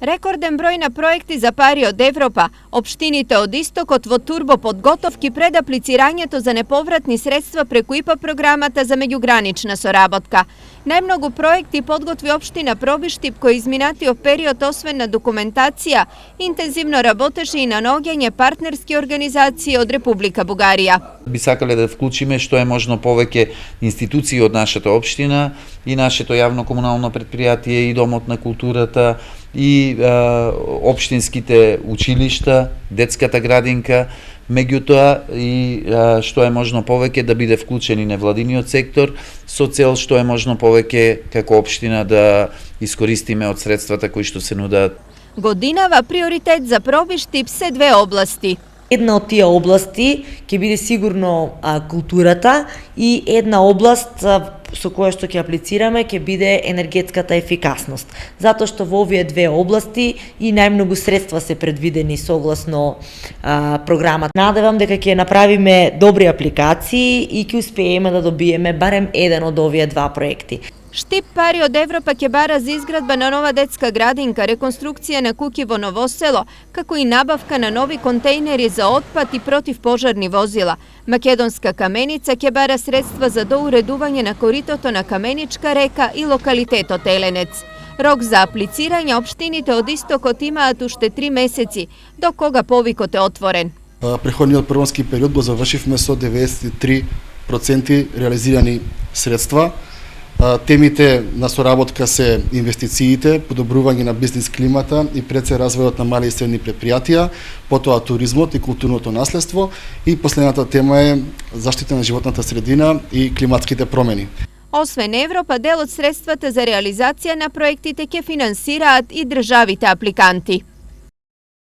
Рекорден број на проекти за пари од Европа, општините од Истокот во турбо подготовки пред аплицирањето за неповратни средства преку ИПА програмата за меѓугранична соработка. Најмногу проекти подготви општина Пробиштип кој изминатиот период освен на документација, интензивно работеше и на наоѓање партнерски организации од Република Бугарија. Би сакале да вклучиме што е можно повеќе институции од нашата општина и нашето јавно комунално предпријатие и Домот на културата и општинските училишта, детската градинка, меѓутоа и што е можно повеќе да биде вклучен и невладиниот сектор со цел што е можно повеќе како општина да искористиме од средствата кои што се нудат. Годинава приоритет за Пробиштип се две области. Една од тие области ќе биде сигурно културата и една област со која што ќе аплицираме ќе биде енергетската ефикасност. Затоа што во овие две области и најмногу средства се предвидени согласно програмата. Надевам дека ќе направиме добри апликации и ќе успееме да добиеме барем еден од овие два проекти. Штип пари од Европа ќе бара за изградба на нова детска градинка, реконструкција на куќи во Новосело, како и набавка на нови контејнери за отпад и противпожарни возила. Македонска каменица ќе бара средства за доуредување на коритото на Каменичка река и локалитетот Еленец. Рок за аплицирање општините од Истокот имаат уште 3 месеци, до кога повикот е отворен. Преходниот програмски период го завршивме со 93% реализирани средства. Темите на соработка се инвестициите, подобрување на бизнис климата и пред се развојот на мали и средни предпријатија, потоа туризмот и културното наследство и последната тема е заштита на животната средина и климатските промени. Освен Европа, дел од средствата за реализација на проектите ќе финансираат и државите апликанти.